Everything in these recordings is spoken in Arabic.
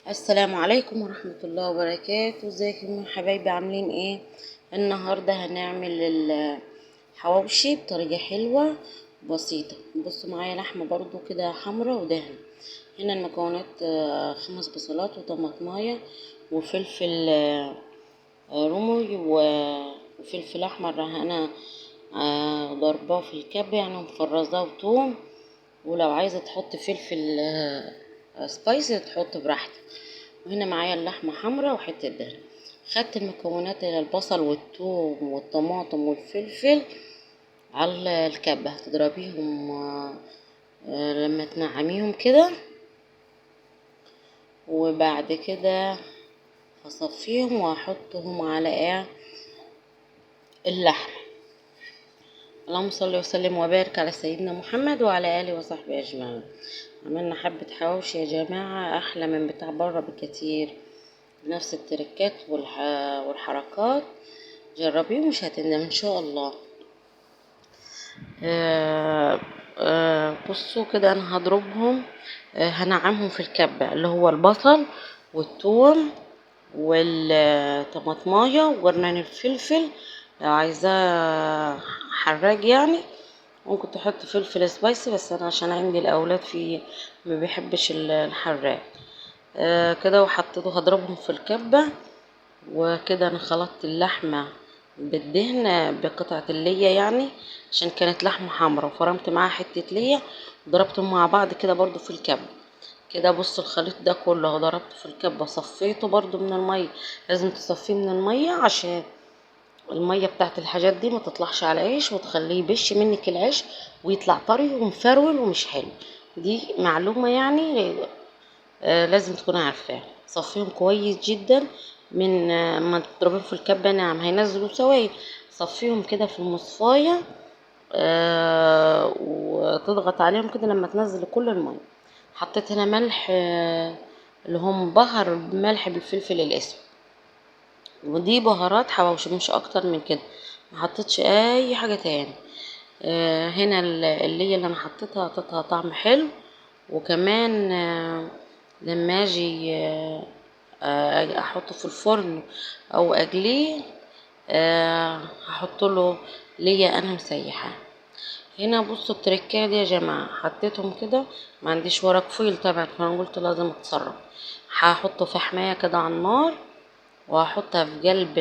السلام عليكم ورحمة الله وبركاته. ازيكم يا حبايبي، عاملين ايه؟ النهاردة هنعمل الحواوشي بطريقة حلوة بسيطة. بصوا معايا لحمة برضو كده حمرا ودهن. هنا المكونات 5 بصلات وطماطماية وفلفل رومي وفلفل احمر. انا ضرباه في الكب يعني مفرزاه وتوم، ولو عايزة تحط فلفل سبايسي تحط براحتك. وهنا معايا اللحمة حمرا وحتة دهن. خدت المكونات البصل والثوم والطماطم والفلفل على الكبة، هتضربيهم لما تنعميهم كده، وبعد كده هصفيهم وهحطهم على اللحم. اللهم صل وسلم وبارك على سيدنا محمد وعلى اله وصحبه اجمعين. عملنا حبة حواوشي يا جماعة احلى من بتاع بره بكتير، بنفس التركات والحركات. جربيه مش هتندم ان شاء الله. بصوا كده انا هضربهم، هنعمهم في الكبة اللي هو البصل والثوم والطماطمايه وجرنان الفلفل. لو عايزاه حراج يعني ممكن تحط فلفل سبايسي، بس انا عشان عندي الاولاد في ما بيحبش الحراق. كده وحطيته هضربهم في الكبة. وكده انا خلطت اللحمة بالدهن بقطعة اللية يعني، عشان كانت لحمة حمرا، وفرمت معاها حتة لية وضربتهم مع بعض كده برضو في الكبة. كده بص الخليط ده كله ضربته في الكبة، صفيته برضو من المية. لازم تصفيه من المية عشان المية بتاعت الحاجات دي ما تطلعش على العيش وتخليه يبش منك العيش ويطلع طري ومفرول ومش حلو. دي معلومة يعني لازم تكون عارفاها. صفيهم كويس جدا من ما تضربهم في الكبة ناعم هينزلوا سوائل. صفيهم كده في المصفاية وتضغط عليهم كده لما تنزل كل المية. حطيت هنا ملح اللي هم بهر ملح بالفلفل الاسود، ودي بهارات حواوشي مش اكتر من كده، ما حطيتش اي حاجة تاني. هنا اللي انا حطيتها طعم حلو. وكمان لما اجي احطه في الفرن او اجليه هحط له ليا انا مسيحه. هنا بصوا التركية دي يا جماعه، حطيتهم كده، ما عنديش ورق فويل طبعا فانا قلت لازم اتصرف. هحطه في حمايه كده على النار، وهحطها في قلب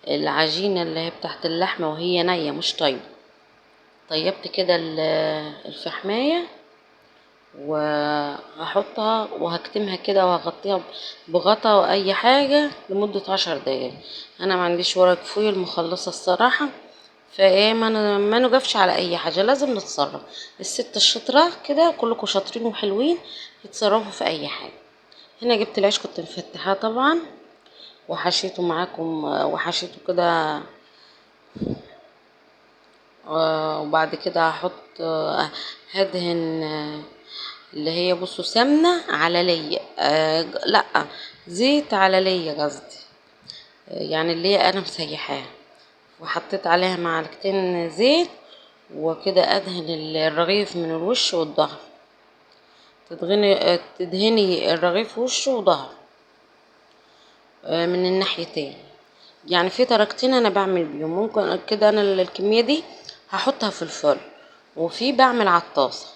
العجينه اللي هي بتاعت اللحمه وهي نيه مش طيب. طيبت كده الفحمايه، وهحطها وهكتمها كده وهغطيها بغطا او اي حاجة لمدة 10 دقايق. انا ما عنديش ورق فويل مخلصة الصراحة، فايه ما نوقفش على اي حاجة، لازم نتصرف. الست الشاطرة كده كلكم شاطرين وحلوين يتصرفوا في اي حاجة. هنا جبت العيش كنت مفتحاه طبعا وحشيته معاكم، وحشيته كده. وبعد كده هحط هدهن اللي هي بصوا سمنة على ليا لا زيت على ليا قصدي، يعني اللي هي انا مسيحاها، وحطيت عليها معلقتين زيت. وكده ادهن الرغيف من الوش والظهر، تدهني الرغيف وشه وظهر من الناحيتين. يعني في طريقتين انا بعمل بيهم. ممكن كده انا الكمية دي هحطها في الفرن، وفي بعمل على الطاسة.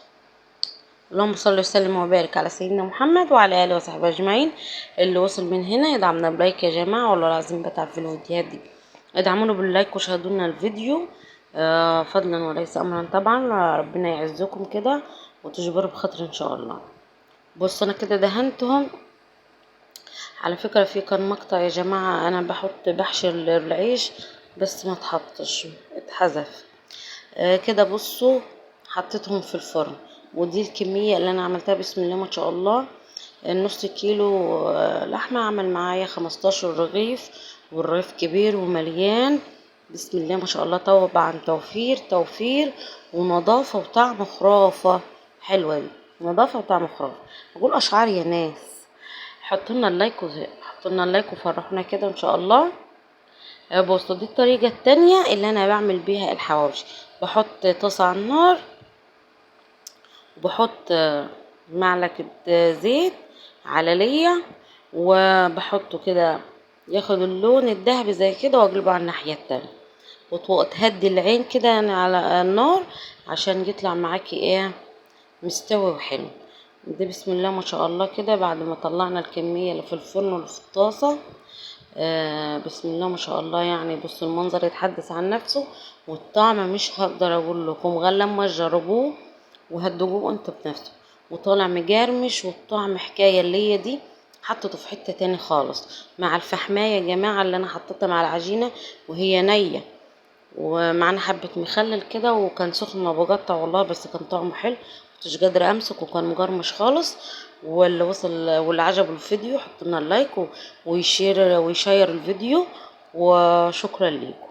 اللهم صل وسلم وبارك على سيدنا محمد وعلى اله وصحبه اجمعين. اللي وصل من هنا يدعمنا بلايك يا جماعه، والله العظيم بتعب في الفيديوهات دي. ادعمونا باللايك وشاهدوا لنا الفيديو فضلا وليس امرا طبعا. ربنا يعزكم كده وتجبروا بخاطر ان شاء الله. بص انا كده دهنتهم. على فكره في كان مقطع يا جماعه انا بحشي العيش بس ما اتحطش، اتحذف. كده بصوا حطيتهم في الفرن. ودي الكمية اللي انا عملتها بسم الله ما شاء الله. النص كيلو لحمة عمل معايا 15 رغيف، والرغيف كبير ومليان بسم الله ما شاء الله. طبعا توفير ونظافة وطعم خرافة. حلوة دي نظافة وطعم خرافة. اقول اشعار يا ناس، حطولنا اللايك وفرحونا كده ان شاء الله. بصوا دي الطريقة التانية اللي انا بعمل بيها الحواوشي. بحط طاسة على النار وبحط معلقة زيت على ليا، وبحطه كده ياخد اللون الذهبي زي كده، واقلبه على الناحية التانية، وتهدي العين كده يعني على النار عشان يطلع معاكي ايه مستوي وحلو. ده بسم الله ما شاء الله كده بعد ما طلعنا الكمية اللي في الفرن واللي في الطاسة. بسم الله ما شاء الله، يعني بصوا المنظر يتحدث عن نفسه، والطعم مش هقدر اقول لكم غير لما تجربوه وهتدوقوه انتوا بنفسه، وطالع مجرمش، والطعم حكايه. اللي هي دي حطيته في حته تاني خالص مع الفحمايه يا جماعه اللي انا حطيتها مع العجينه وهي نيه، ومعانا حبه مخلل كده، وكان سخن ما بقطع والله، بس كان طعمه حلو، مكنتش قادره امسك، وكان مجرمش خالص. واللي وصل واللي عجبه الفيديو حط لنا اللايك ويشير الفيديو، وشكرا ليكم.